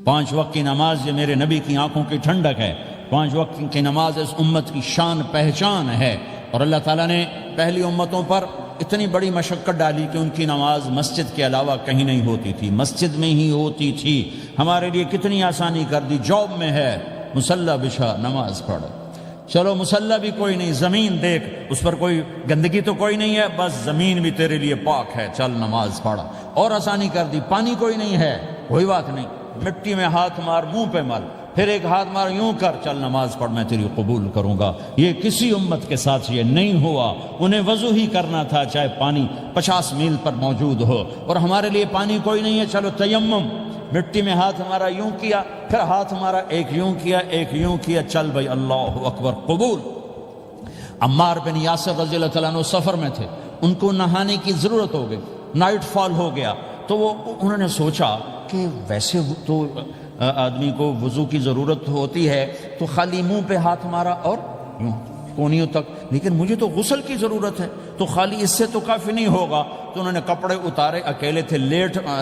5 وقت کی نماز یہ میرے نبی کی آنکھوں کی ٹھنڈک ہے، 5 وقت کی نماز اس امت کی شان پہچان ہے۔ اور اللہ تعالیٰ نے پہلی امتوں پر اتنی بڑی مشقت ڈالی کہ ان کی نماز مسجد کے علاوہ کہیں نہیں ہوتی تھی، مسجد میں ہی ہوتی تھی۔ ہمارے لیے کتنی آسانی کر دی، جاب میں ہے مصلی بچھا نماز پڑھ، چلو مصلی بھی کوئی نہیں، زمین دیکھ اس پر کوئی گندگی تو کوئی نہیں ہے، بس زمین بھی تیرے لیے پاک ہے، چل نماز پڑھ۔ اور آسانی کر دی، پانی کوئی نہیں ہے کوئی بات نہیں، مٹی میں ہاتھ مار، منہ پہ مل، پھر ایک ہاتھ مار، یوں کر، چل نماز پڑھ، میں تیری قبول کروں گا۔ یہ کسی امت کے ساتھ یہ نہیں ہوا، انہیں وضو ہی کرنا تھا چاہے پانی 50 میل پر موجود ہو۔ اور ہمارے لیے پانی کوئی نہیں ہے، چلو تیمم، مٹی میں ہاتھ ہمارا یوں کیا، پھر ہاتھ ہمارا ایک یوں کیا ایک یوں کیا، چل بھائی اللہ اکبر قبول۔ عمار بن یاسر رضی اللہ تعالیٰ عنہ سفر میں تھے، ان کو نہانے کی ضرورت ہو گئی، نائٹ فال ہو گیا، تو انہوں نے سوچا کہ ویسے تو آدمی کو وضو کی ضرورت ہوتی ہے تو خالی منہ پہ ہاتھ مارا اور یوں کونیوں تک، لیکن مجھے تو غسل کی ضرورت ہے، تو خالی اس سے تو کافی نہیں ہوگا۔ تو انہوں نے کپڑے اتارے، اکیلے تھے،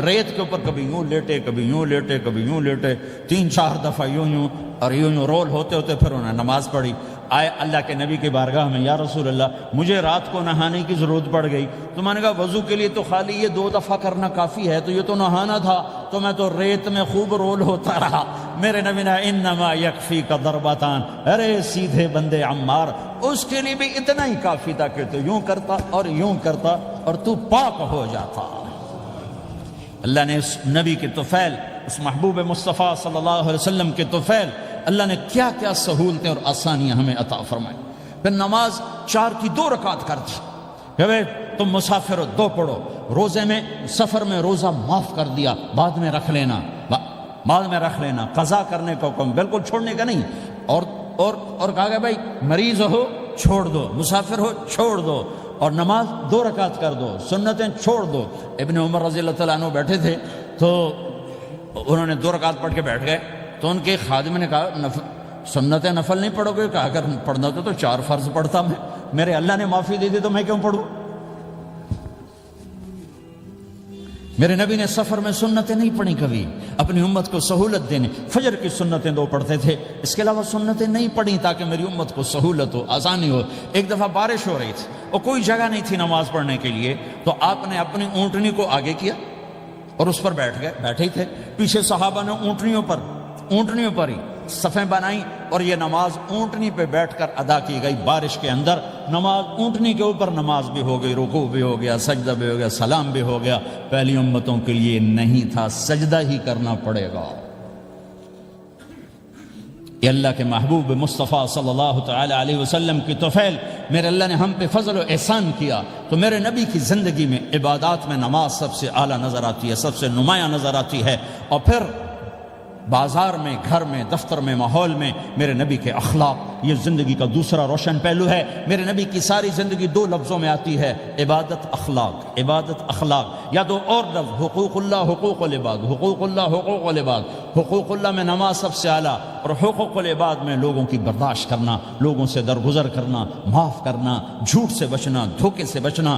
ریت کے اوپر کبھی یوں لیٹے کبھی یوں لیٹے کبھی یوں لیٹے، 3-4 دفعہ یوں اور یوں رول ہوتے ہوتے پھر انہوں نے نماز پڑھی۔ آئے اللہ کے نبی کی بارگاہ میں، یا رسول اللہ مجھے رات کو نہانے کی ضرورت پڑ گئی، تو میں نے کہا وضو کے لیے تو خالی یہ 2 دفعہ کرنا کافی ہے، تو یہ تو نہانا تھا، تو میں تو ریت میں خوب رول ہوتا رہا۔ میرے نبی نے انما یکفیک ضربتان، ارے سیدھے بندے عمار، اس کے لیے بھی اتنا ہی کافی تھا کہ تو یوں کرتا اور یوں کرتا اور تو پاک ہو جاتا۔ اللہ نے اس نبی کے طفیل، اس محبوب مصطفیٰ صلی اللہ علیہ وسلم کے طفیل، اللہ نے کیا کیا سہولتیں اور آسانیاں ہمیں عطا فرمائی۔ پھر نماز 4 کی 2 رکعت کر دی کہ بھئی تم مسافر ہو 2 پڑھو، روزے میں سفر میں روزہ معاف کر دیا، بعد میں رکھ لینا، بعد میں رکھ لینا، قضا کرنے کا حکم، بالکل چھوڑنے کا نہیں۔ اور کہا کہ بھائی مریض ہو چھوڑ دو، مسافر ہو چھوڑ دو، اور نماز 2 رکعت کر دو، سنتیں چھوڑ دو۔ ابن عمر رضی اللہ تعالیٰ عنہ بیٹھے تھے تو انہوں نے 2 رکعت پڑھ کے بیٹھ گئے، تو ان کے خادم نے کہا سنتیں نفل نہیں پڑھو گے؟ کہا اگر پڑھنا تو 4 فرض پڑھتا میں، میرے اللہ نے معافی دے دی تو میں کیوں پڑھوں؟ میرے نبی نے سفر میں سنتیں نہیں پڑھی کبھی، اپنی امت کو سہولت دینے، فجر کی سنتیں 2 پڑھتے تھے، اس کے علاوہ سنتیں نہیں پڑھی تاکہ میری امت کو سہولت ہو، آسانی ہو۔ ایک دفعہ بارش ہو رہی تھی اور کوئی جگہ نہیں تھی نماز پڑھنے کے لیے، تو آپ نے اپنی اونٹنی کو آگے کیا اور اس پر بیٹھ گئے، بیٹھے ہی تھے، پیچھے صحابہ نے اونٹنیوں پر ہی صفیں بنائیں، اور یہ نماز اونٹنی پہ بیٹھ کر ادا کی گئی۔ بارش کے اندر نماز اونٹنی کے اوپر نماز بھی ہو گئی، رکوع بھی ہو گیا، سجدہ بھی ہو گیا، سلام بھی ہو گیا۔ پہلی امتوں کے لیے نہیں تھا، سجدہ ہی کرنا پڑے گا۔ یہ اللہ کے محبوب مصطفیٰ صلی اللہ تعالی علیہ وسلم کی طفیل، میرے اللہ نے ہم پہ فضل و احسان کیا، تو میرے نبی کی زندگی میں عبادات میں نماز سب سے اعلیٰ نظر آتی ہے، سب سے نمایاں نظر آتی ہے۔ اور پھر بازار میں، گھر میں، دفتر میں، ماحول میں میرے نبی کے اخلاق، یہ زندگی کا دوسرا روشن پہلو ہے۔ میرے نبی کی ساری زندگی 2 لفظوں میں آتی ہے، عبادت اخلاق، عبادت اخلاق، یا 2 اور لفظ، حقوق اللہ حقوق العباد، حقوق اللہ حقوق العباد۔ حقوق اللہ میں نماز سب سے اعلیٰ، اور حقوق العباد میں لوگوں کی برداشت کرنا، لوگوں سے درگزر کرنا، معاف کرنا، جھوٹ سے بچنا، دھوکے سے بچنا۔